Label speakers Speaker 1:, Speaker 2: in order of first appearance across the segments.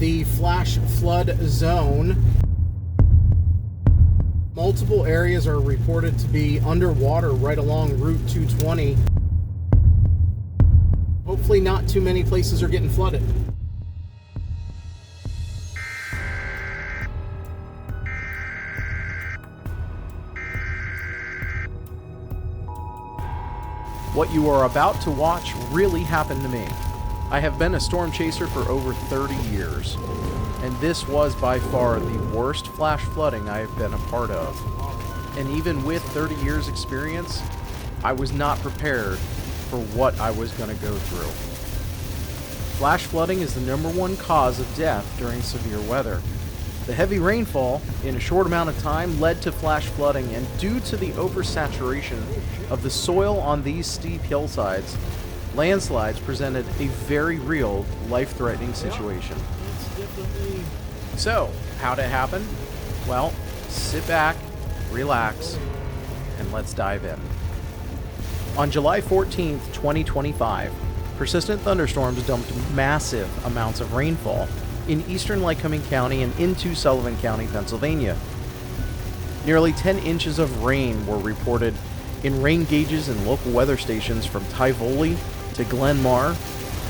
Speaker 1: the flash flood zone. Multiple areas are reported to be underwater right along Route 220. Hopefully not too many places are getting flooded.
Speaker 2: What you are about to watch really happened to me. I have been a storm chaser for over 30 years, and this was by far the worst flash flooding I have been a part of. And even with 30 years experience, I was not prepared for what I was going to go through. Flash flooding is the #1 cause of death during severe weather. The heavy rainfall in a short amount of time led to flash flooding, and due to the oversaturation of the soil on these steep hillsides, landslides presented a very real, life-threatening situation. So, how'd it happen? Well, sit back, relax, and let's dive in. On July 14th, 2025, persistent thunderstorms dumped massive amounts of rainfall in eastern Lycoming County and into Sullivan County, Pennsylvania. Nearly 10 inches of rain were reported in rain gauges and local weather stations from Tivoli to Glen, Mawr,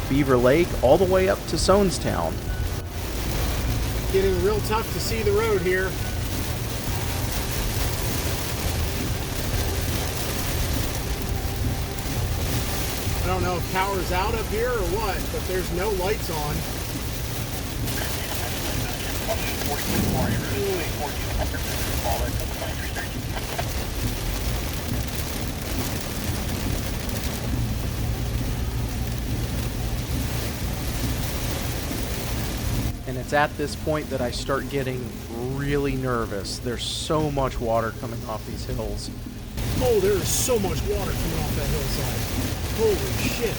Speaker 2: Beaver Lake, all the way up to Sonestown.
Speaker 1: Getting real tough to see the road here. I don't know if power's out up here or what, but there's no lights on.
Speaker 2: And it's at this point that I start getting really nervous. There's so much water coming off these hills.
Speaker 1: Oh, there is so much water coming off that hillside. Holy shit.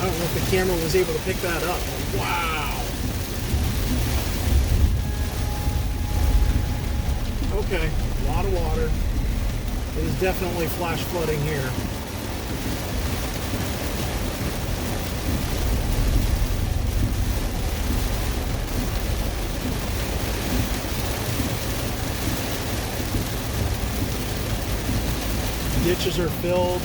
Speaker 1: I don't know if the camera was able to pick that up. Wow. Okay, a lot of water. It is definitely flash flooding here. Ditches are filled.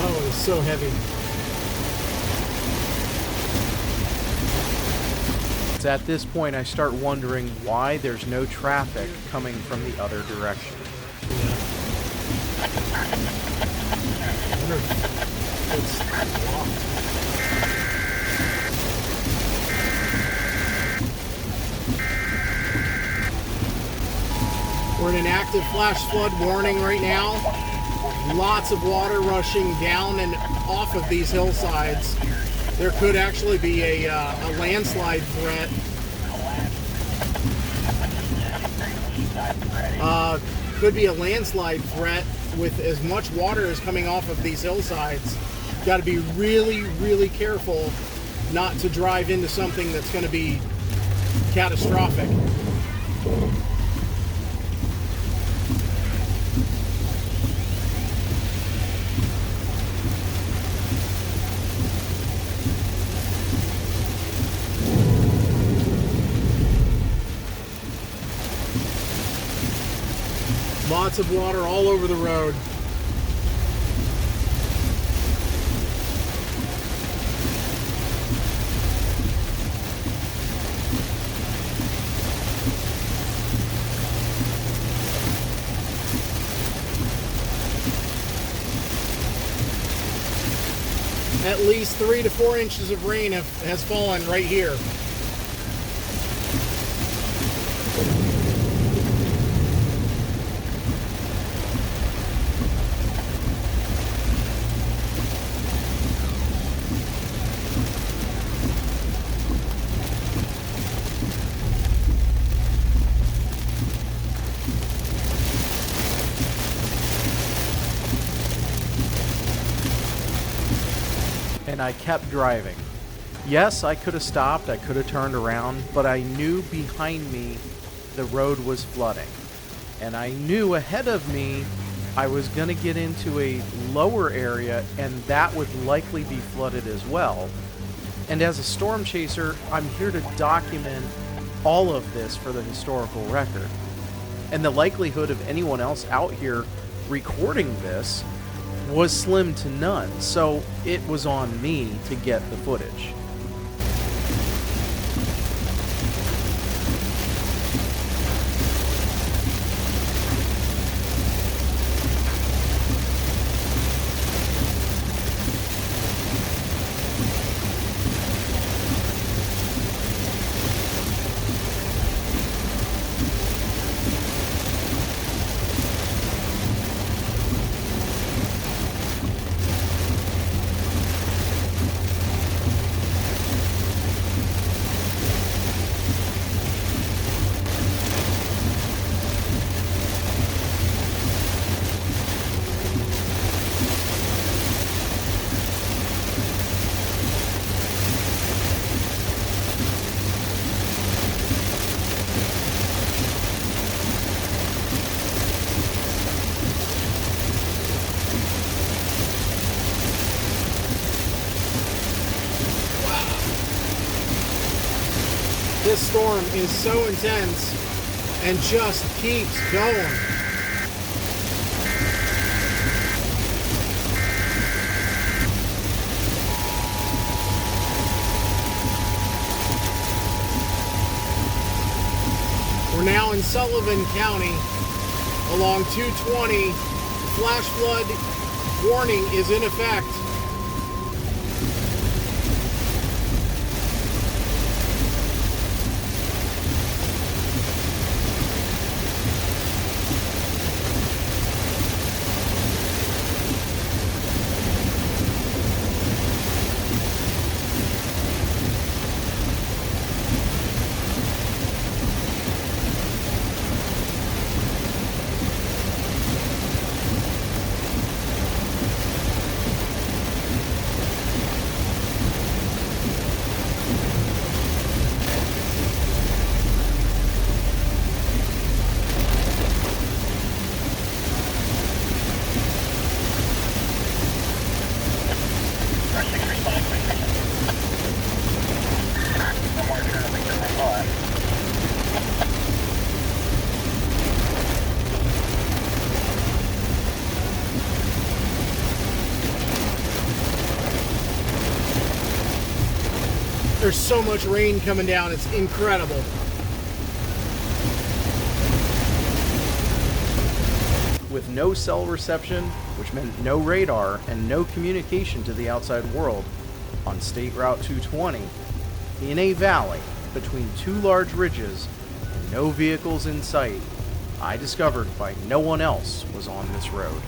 Speaker 1: Oh, it's so heavy.
Speaker 2: It's at this point I start wondering why there's no traffic coming from the other direction.
Speaker 1: It's blocked. We're in an active flash flood warning right now. Lots of water rushing down and off of these hillsides. There could actually be a landslide threat. Could be a landslide threat with as much water as coming off of these hillsides. Got to be really, really careful not to drive into something that's going to be catastrophic. Lots of water all over the road. At least 3 to 4 inches of rain has fallen right here.
Speaker 2: And I kept driving. Yes, I could have stopped, I could have turned around, but I knew behind me the road was flooding. And I knew ahead of me I was going to get into a lower area, and that would likely be flooded as well. And as a storm chaser, I'm here to document all of this for the historical record. And the likelihood of anyone else out here recording this was slim to none, so it was on me to get the footage.
Speaker 1: This storm is so intense and just keeps going. We're now in Sullivan County along 220. Flash flood warning is in effect. There's so much rain coming down, it's incredible.
Speaker 2: With no cell reception, which meant no radar and no communication to the outside world, on State Route 220, in a valley between two large ridges and no vehicles in sight, I discovered why no one else was on this road.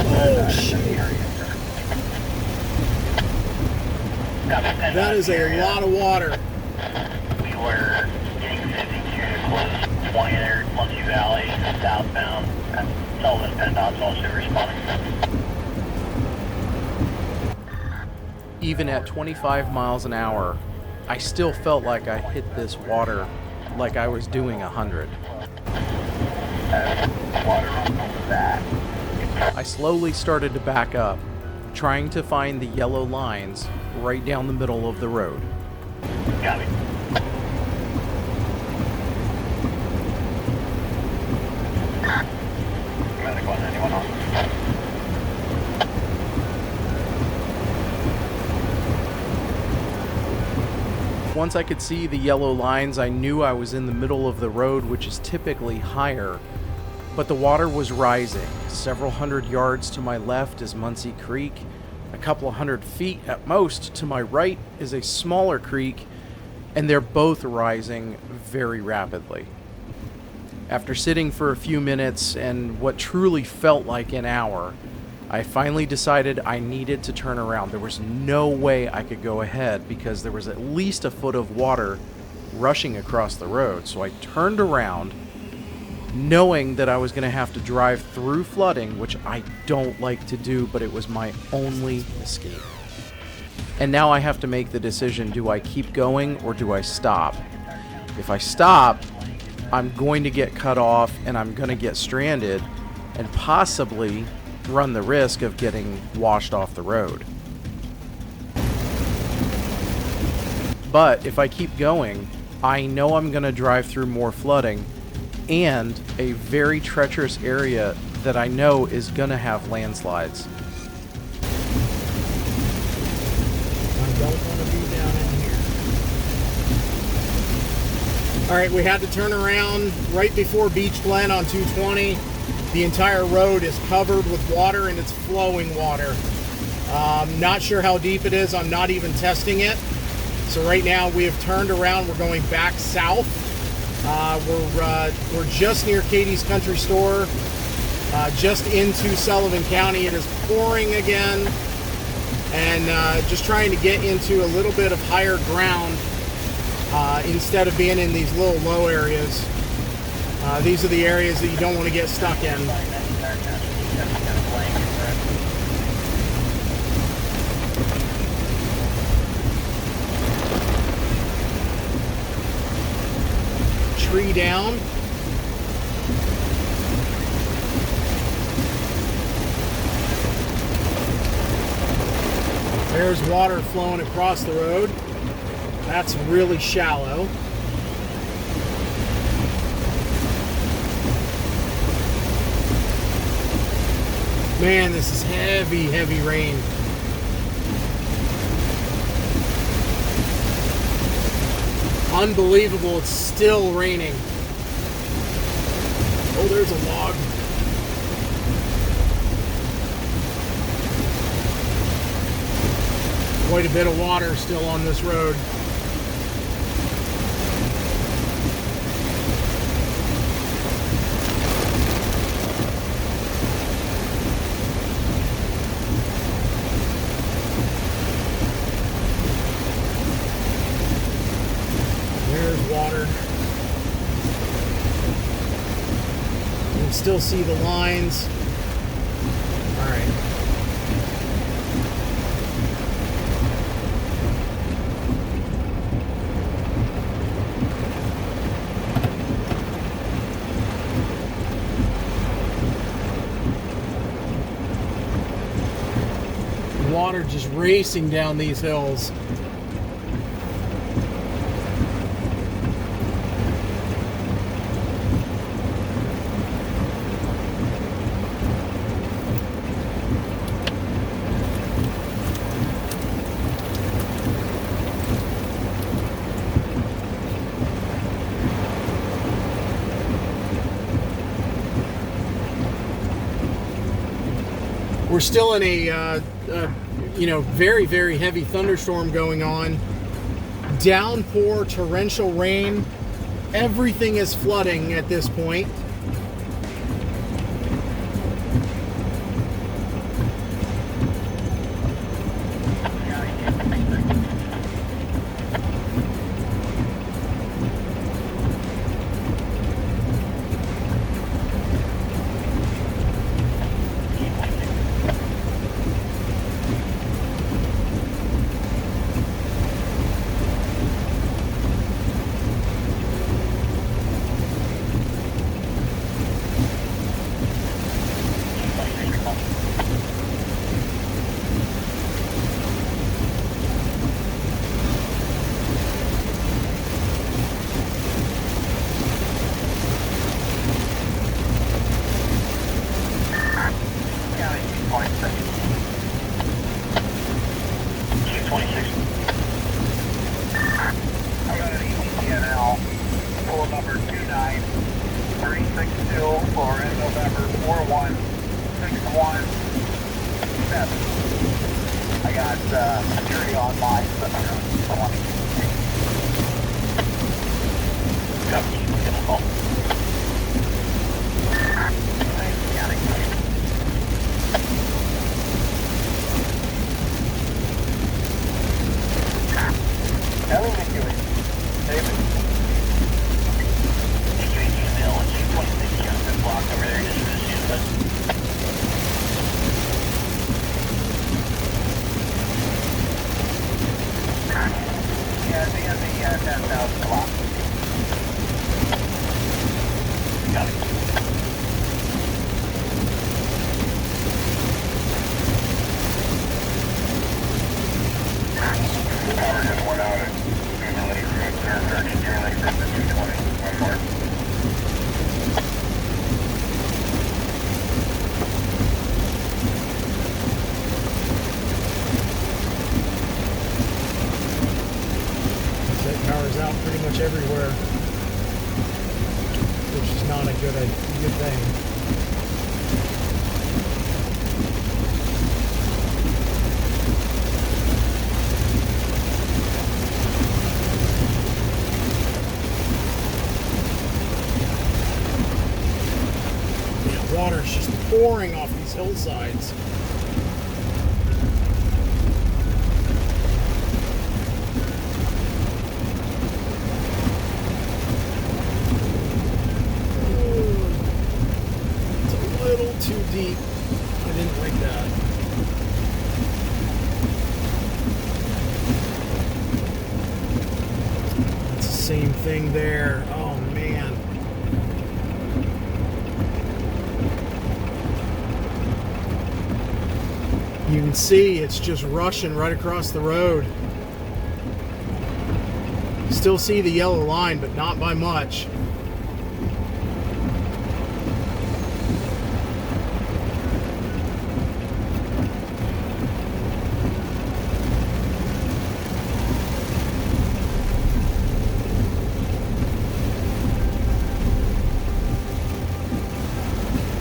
Speaker 1: Oh shit! That is a lot of water.
Speaker 3: We were getting 52 close 20 there, Muncie Valley, southbound. And Sullivan PennDOT's also responding.
Speaker 2: Even at 25 miles an hour, I still felt like I hit this water like I was doing 100.
Speaker 3: Water on that.
Speaker 2: I slowly started to back up, trying to find the yellow lines right down the middle of the road.
Speaker 3: Got it. Medic 191 on.
Speaker 2: Once I could see the yellow lines, I knew I was in the middle of the road, which is typically higher. But the water was rising. Several hundred yards to my left is Muncie Creek. A couple of 100 feet at most to my right is a smaller creek, and they're both rising very rapidly. After sitting for a few minutes and what truly felt like an hour, I finally decided I needed to turn around. There was no way I could go ahead because there was at least a foot of water rushing across the road. So I turned around knowing that I was going to have to drive through flooding, which I don't like to do, but it was my only escape. And now I have to make the decision, do I keep going or do I stop? If I stop, I'm going to get cut off and I'm going to get stranded and possibly run the risk of getting washed off the road. But if I keep going, I know I'm going to drive through more flooding and a very treacherous area that I know is going to have landslides.
Speaker 1: I don't want to be down in here. All right, we had to turn around right before Beach Glen on 220. The entire road is covered with water and it's flowing water. Not sure how deep it is. I'm not even testing it. So right now we have turned around. We're going back south. We're just near Katie's Country Store, just into Sullivan County. It is pouring again, and just trying to get into a little bit of higher ground instead of being in these little low areas. These are the areas that you don't want to get stuck in. Tree down. There's water flowing across the road. That's really shallow. Man, this is heavy, heavy rain. Unbelievable, it's still raining. Oh, there's a log. Quite a bit of water still on this road. Water. You can still see the lines. All right. Water just racing down these hills. We're still in a very, very heavy thunderstorm going on. Downpour, torrential rain. Everything is flooding at this point.
Speaker 3: Yeah, I think 10,000 block. Got it. Power just went out at Beaver Lake, or Picture Lake, from the 220, one more.
Speaker 1: That power's out pretty much everywhere, which is not a good thing. Water's just pouring off these hillsides. It's a little too deep. I didn't like that. It's the same thing there. Oh man. You can see it's just rushing right across the road. Still see the yellow line, but not by much.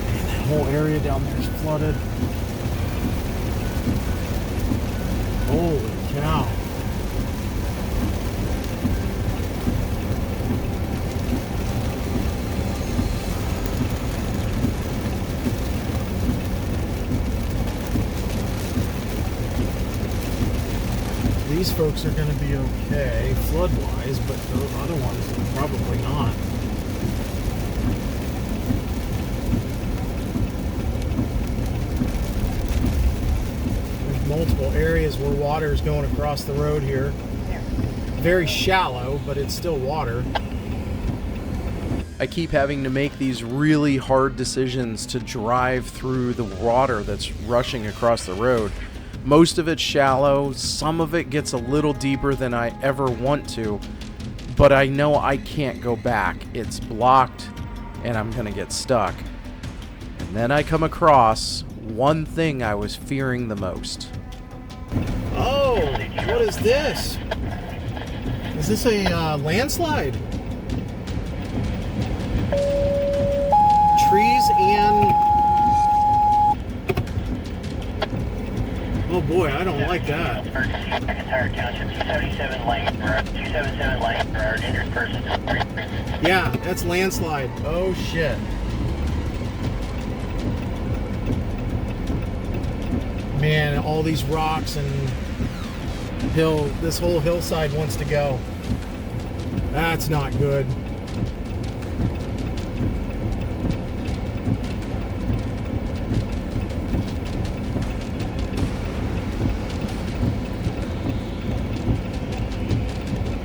Speaker 1: Man, that whole area down there is flooded. Holy cow. These folks are going to be okay flood-wise, but those other ones probably not. Multiple areas where water is going across the road here. Very shallow, but it's still water.
Speaker 2: I keep having to make these really hard decisions to drive through the water that's rushing across the road. Most of it's shallow, some of it gets a little deeper than I ever want to, but I know I can't go back. It's blocked, and I'm gonna get stuck. And then I come across one thing I was fearing the most.
Speaker 1: Oh, what is this? Is this a landslide? Trees and... Oh boy, I don't like that.
Speaker 3: McIntyre Township, 277 lane, 277 lane for our dangerous person.
Speaker 1: Yeah, that's landslide. Oh shit. Man, all these rocks and this whole hillside wants to go. That's not good.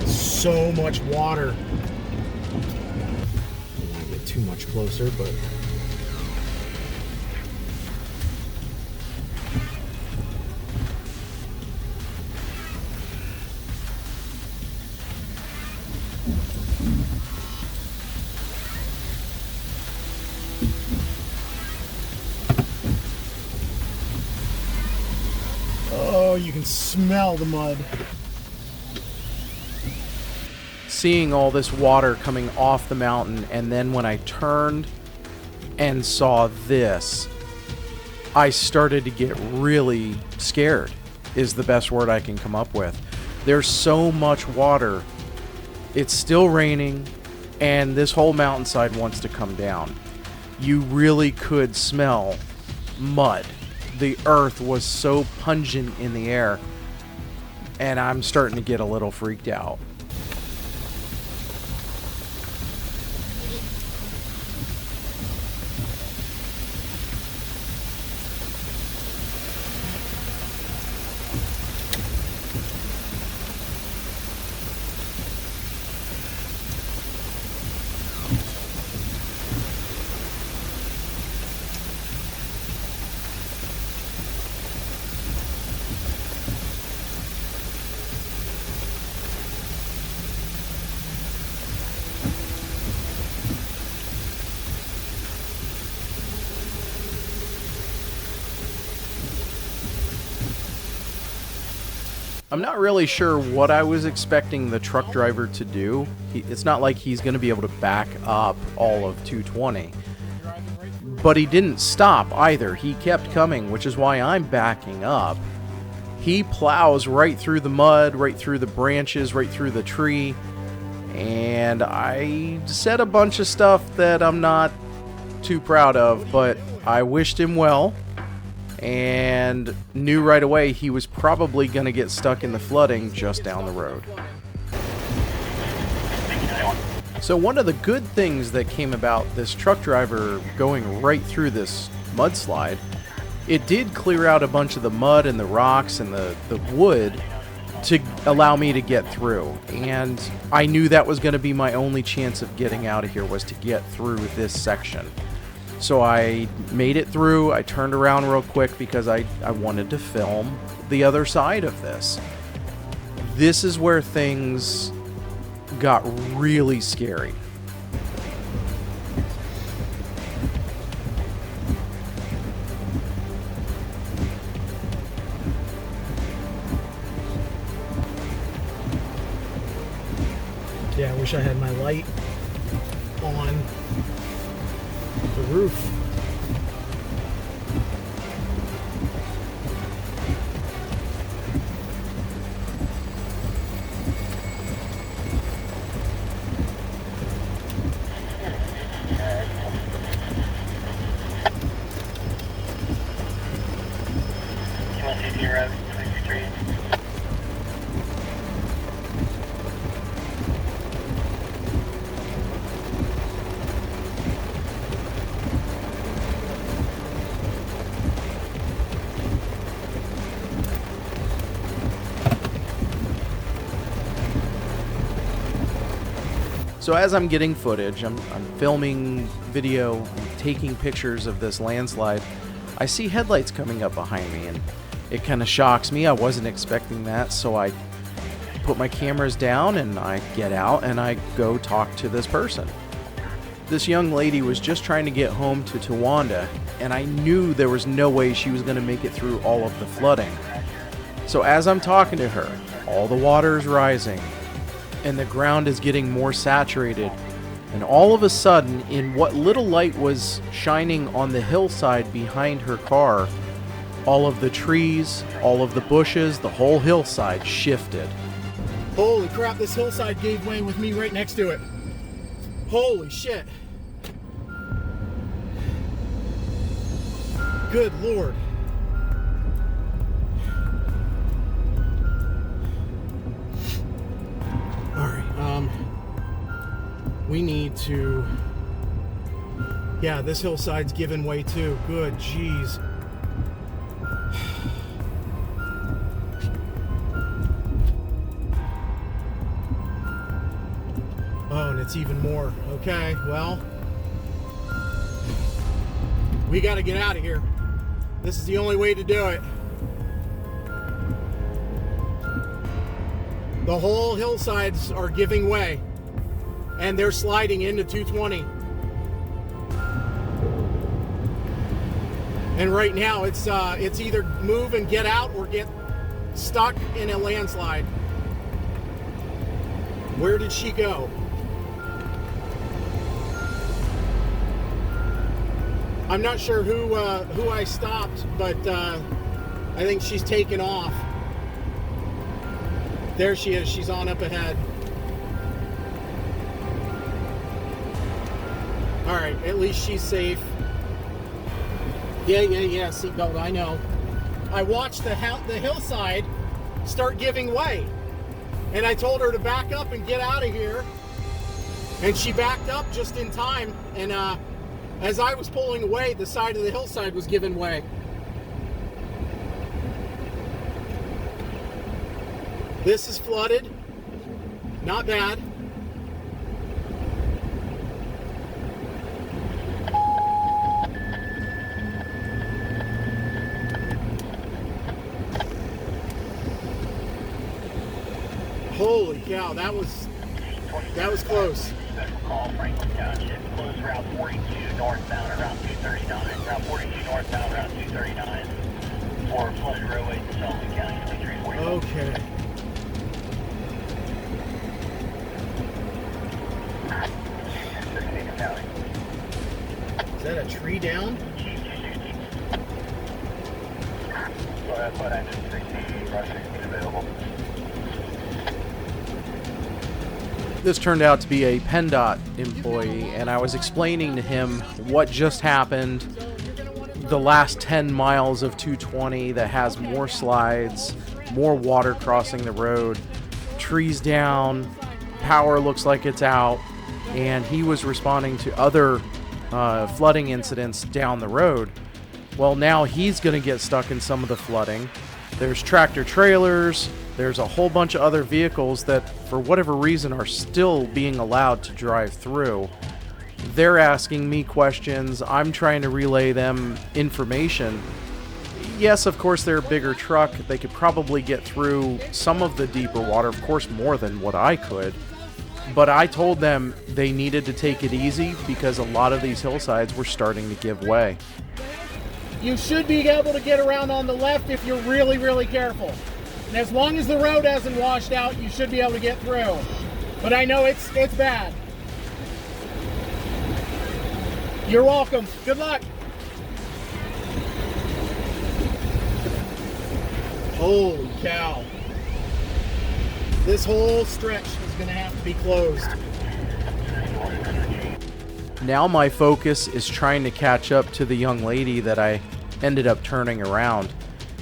Speaker 1: So much water. I don't want to get too much closer, but oh, you can smell the mud.
Speaker 2: Seeing all this water coming off the mountain, and then when I turned and saw this, I started to get really scared, is the best word I can come up with. There's so much water. It's still raining, and this whole mountainside wants to come down. You really could smell mud. The earth was so pungent in the air, and I'm starting to get a little freaked out. I'm not really sure what I was expecting the truck driver to do. It's not like he's going to be able to back up all of 220. But he didn't stop either. He kept coming, which is why I'm backing up. He plows right through the mud, right through the branches, right through the tree. And I said a bunch of stuff that I'm not too proud of, but I wished him well. And knew right away he was probably going to get stuck in the flooding just down the road. So one of the good things that came about this truck driver going right through this mudslide, it did clear out a bunch of the mud and the rocks and the wood to allow me to get through. And I knew that was going to be my only chance of getting out of here, was to get through this section. So I made it through. I turned around real quick because I wanted to film the other side of this. This is where things got really scary.
Speaker 1: Yeah, I wish I had my light on the roof.
Speaker 2: So as I'm getting footage, I'm filming video, I'm taking pictures of this landslide, I see headlights coming up behind me, and it kind of shocks me. I wasn't expecting that, so I put my cameras down and I get out and I go talk to this person. This young lady was just trying to get home to Towanda, and I knew there was no way she was going to make it through all of the flooding. So as I'm talking to her, all the water is rising, and the ground is getting more saturated, and all of a sudden, in what little light was shining on the hillside behind her car, all of the trees, all of the bushes, the whole hillside shifted.
Speaker 1: Holy crap, this hillside gave way with me right next to it. Holy shit. Good Lord. We need to... Yeah, this hillside's giving way too. Good, jeez. Oh, and it's even more. Okay, well... we gotta get out of here. This is the only way to do it. The whole hillsides are giving way. And they're sliding into 220. And right now it's either move and get out or get stuck in a landslide. Where did she go? I'm not sure who I stopped, but I think she's taken off. There she is. She's on up ahead. All right, at least she's safe. Yeah, seatbelt, I know. I watched the hillside start giving way. And I told her to back up and get out of here. And she backed up just in time. And as I was pulling away, the side of the hillside was giving way. This is flooded. Not bad. Holy cow, that was close.
Speaker 3: Special call, Franklin Township, close Route 42 northbound around 239. Route 42 northbound around 239 for flooded roadways in Sullivan County, 2340.
Speaker 1: Okay. tree down?
Speaker 3: Go ahead, put engine 60, rush 16 available.
Speaker 2: This turned out to be a PennDOT employee, and I was explaining to him what just happened. The last 10 miles of 220 that has more slides, more water crossing the road, trees down, power looks like it's out, and he was responding to other flooding incidents down the road. Well, now he's going to get stuck in some of the flooding. There's tractor trailers, there's a whole bunch of other vehicles that, for whatever reason, are still being allowed to drive through. They're asking me questions, I'm trying to relay them information. Yes, of course, they're a bigger truck. They could probably get through some of the deeper water, of course, more than what I could. But I told them they needed to take it easy because a lot of these hillsides were starting to give way.
Speaker 1: You should be able to get around on the left if you're really, really careful. And as long as the road hasn't washed out, you should be able to get through. But I know it's bad. You're welcome. Good luck. Holy cow. This whole stretch is going to have to be closed.
Speaker 2: Now my focus is trying to catch up to the young lady that I ended up turning around.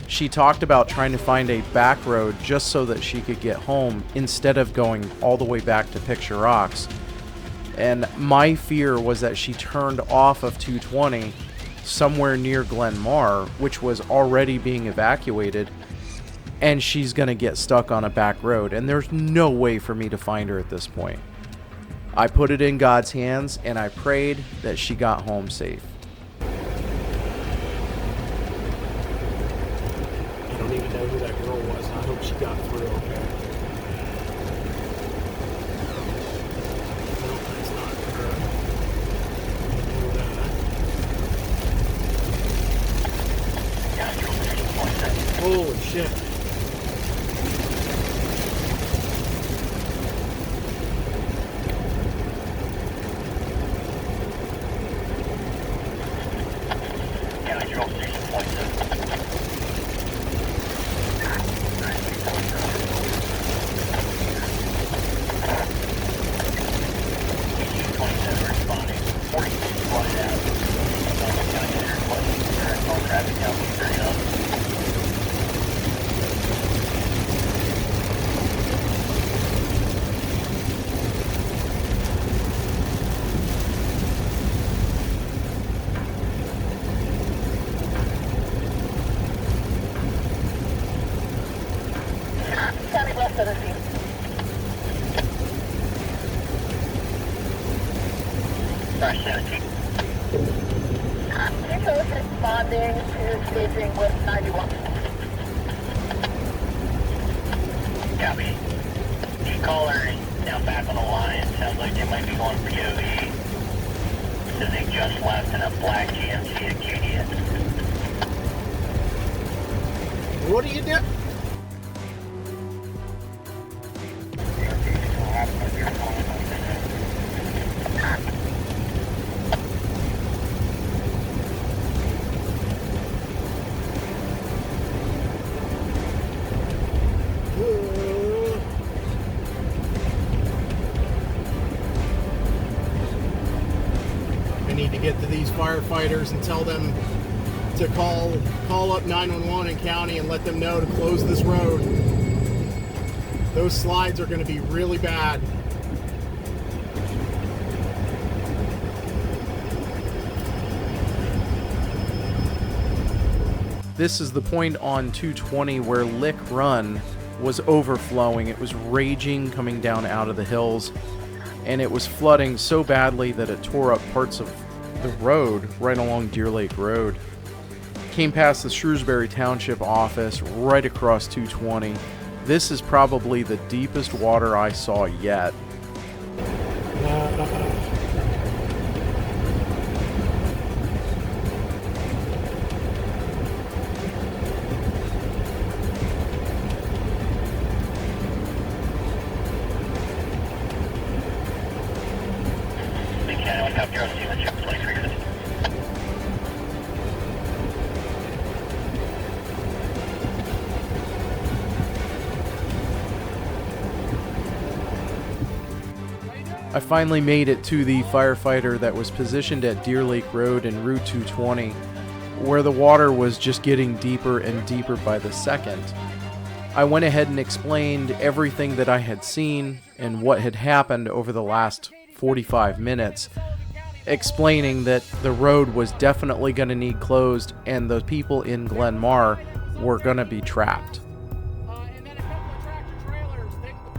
Speaker 2: She talked about trying to find a back road just so that she could get home instead of going all the way back to Picture Rocks. And my fear was that she turned off of 220 somewhere near Glen, Mawr, which was already being evacuated, and she's going to get stuck on a back road. And there's no way for me to find her at this point. I put it in God's hands, and I prayed that she got home safe.
Speaker 1: I don't even know who that girl was. I hope she got through okay. No, that's not her. I know that. Holy shit.
Speaker 4: Responding to staging with 91.
Speaker 3: Copy. The caller is now back on the line. Sounds like they might be going for DOE. So they just left in a black GMC Acadia.
Speaker 1: What do you do? Get to these firefighters and tell them to call up 911 in county and let them know to close this road. Those slides are going to be really bad.
Speaker 2: This is the point on 220 where Lick Run was overflowing. It was raging coming down out of the hills, and it was flooding so badly that it tore up parts of the road right along Deer Lake Road. Came past the Shrewsbury Township office right across 220. This is probably the deepest water I saw yet. I finally made it to the firefighter that was positioned at Deer Lake Road and Route 220, where the water was just getting deeper and deeper by the second. I went ahead and explained everything that I had seen and what had happened over the last 45 minutes, explaining that the road was definitely going to need closed and the people in Glen Mawr were going to be trapped.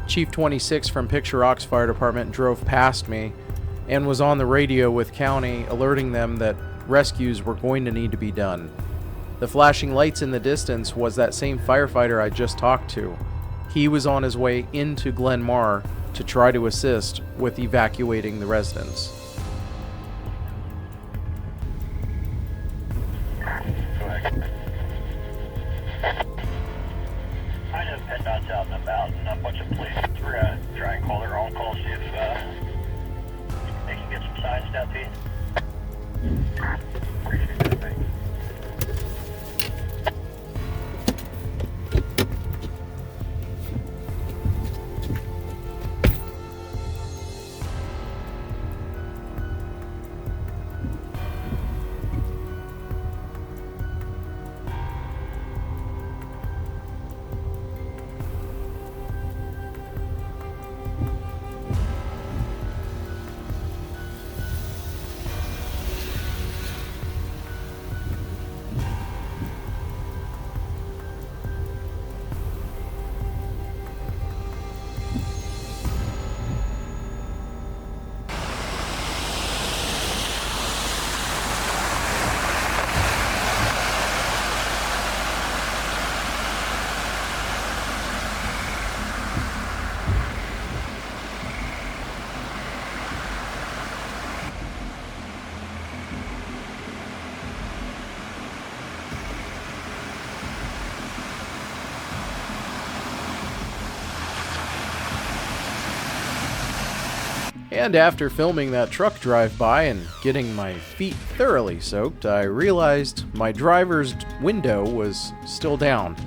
Speaker 2: Chief 26 from Picture Rocks Fire Department drove past me and was on the radio with county, alerting them that rescues were going to need to be done. The flashing lights in the distance was that same firefighter I just talked to. He was on his way into Glen Mawr to try to assist with evacuating the residents.
Speaker 3: I know PennDOT's out and about, and a bunch of police. We're gonna try and call their own call, see if they can get some signs down to you. Appreciate that, thank you.
Speaker 2: And after filming that truck drive-by and getting my feet thoroughly soaked, I realized my driver's window was still down.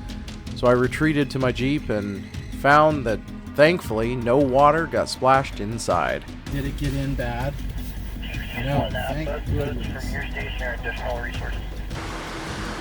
Speaker 2: So I retreated to my Jeep and found that, thankfully, no water got splashed inside.
Speaker 1: Did it get in bad? No, thank goodness.
Speaker 3: From your station or additional resources.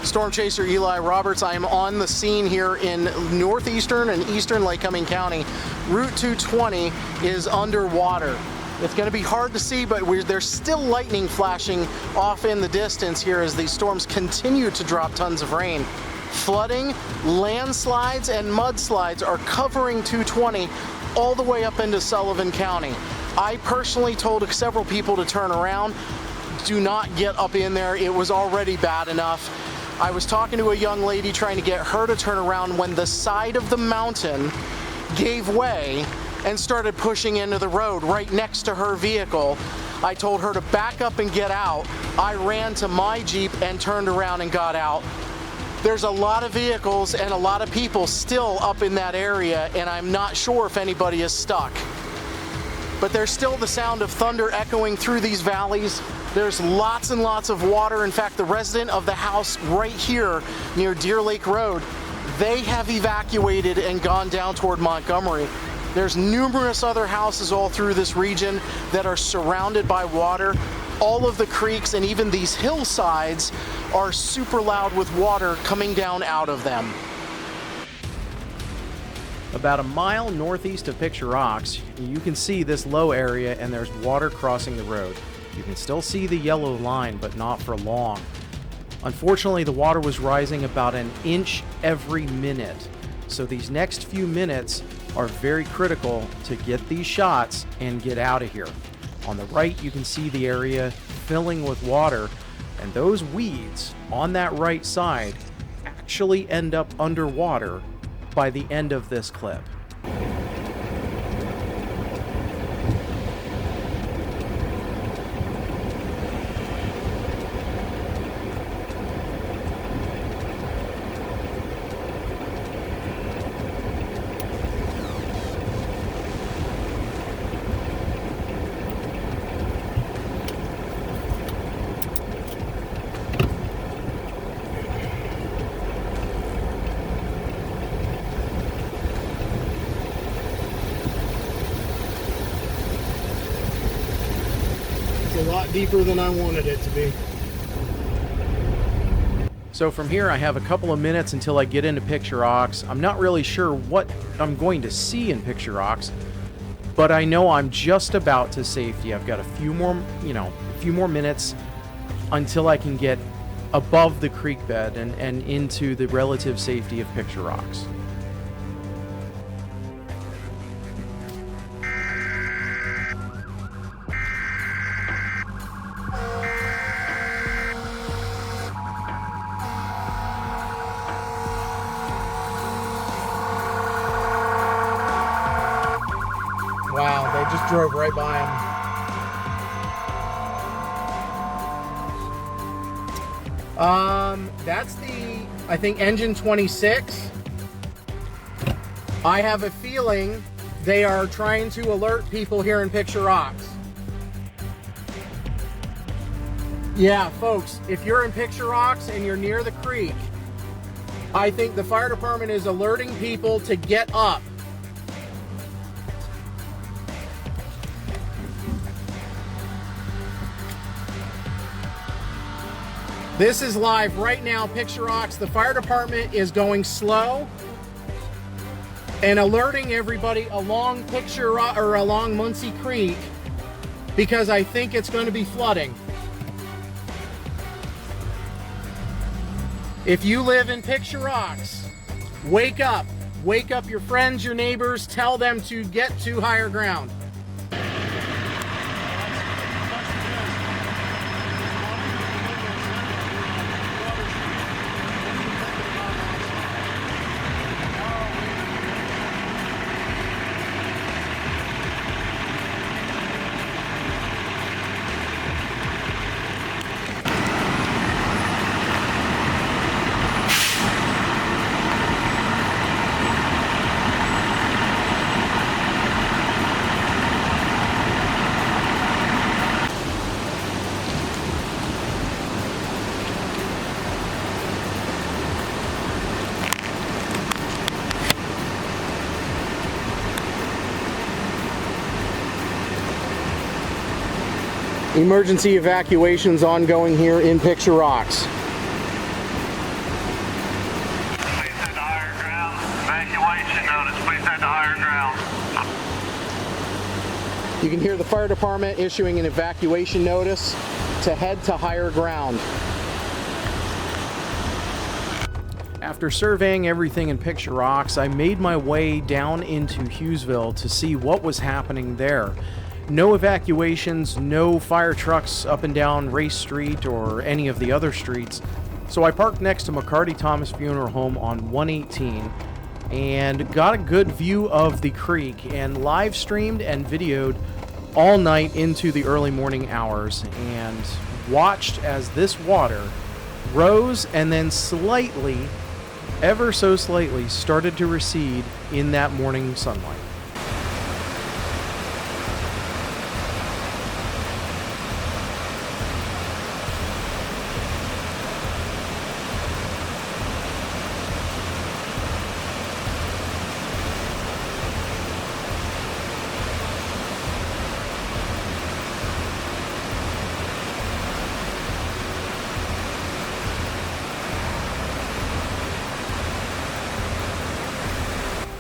Speaker 1: Storm Chaser Eli Roberts, I am on the scene here in northeastern and eastern Lycoming County. Route 220 is underwater. It's going to be hard to see, but there's still lightning flashing off in the distance here as these storms continue to drop tons of rain. Flooding, landslides, and mudslides are covering 220 all the way up into Sullivan County. I personally told several people to turn around. Do not get up in there. It was already bad enough. I was talking to a young lady trying to get her to turn around when the side of the mountain gave way and started pushing into the road right next to her vehicle. I told her to back up and get out. I ran to my Jeep and turned around and got out. There's a lot of vehicles and a lot of people still up in that area, and I'm not sure if anybody is stuck. But there's still the sound of thunder echoing through these valleys. There's lots and lots of water. In fact, the resident of the house right here near Deer Lake Road, they have evacuated and gone down toward Montgomery. There's numerous other houses all through this region that are surrounded by water. All of the creeks and even these hillsides are super loud with water coming down out of them.
Speaker 2: About a mile northeast of Picture Rocks, you can see this low area and there's water crossing the road. You can still see the yellow line, but not for long. Unfortunately, the water was rising about an inch every minute, so these next few minutes are very critical to get these shots and get out of here. On the right, you can see the area filling with water, and those weeds on that right side actually end up underwater by the end of this clip.
Speaker 1: lot deeper than I wanted it to be.
Speaker 2: So from here, I have a couple of minutes until I get into Picture Rocks. I'm not really sure what I'm going to see in Picture Rocks, but I know I'm just about to safety. I've got a few more minutes until I can get above the creek bed and into the relative safety of Picture Rocks.
Speaker 1: Wow, they just drove right by him. That's the, I think, engine 26. I have a feeling they are trying to alert people here in Picture Rocks. Yeah, folks, if you're in Picture Rocks and you're near the creek, I think the fire department is alerting people to get up. This is live right now, Picture Rocks. The fire department is going slow and alerting everybody along along Muncie Creek because I think it's going to be flooding. If you live in Picture Rocks, wake up. Wake up your friends, your neighbors, tell them to get to higher ground. Emergency evacuations ongoing here in Picture Rocks.
Speaker 5: Please head to higher ground. Evacuation notice. Please head to higher ground.
Speaker 1: You can hear the fire department issuing an evacuation notice to head to higher ground.
Speaker 2: After surveying everything in Picture Rocks, I made my way down into Hughesville to see what was happening there. No evacuations, no fire trucks up and down Race Street or any of the other streets. So I parked next to McCarty Thomas Funeral Home on 118 and got a good view of the creek and live streamed and videoed all night into the early morning hours and watched as this water rose and then slightly, ever so slightly, started to recede in that morning sunlight.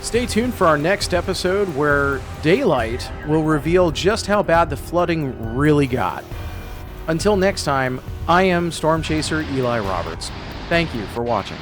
Speaker 2: Stay tuned for our next episode where daylight will reveal just how bad the flooding really got. Until next time, I am Storm Chaser Eli Roberts. Thank you for watching.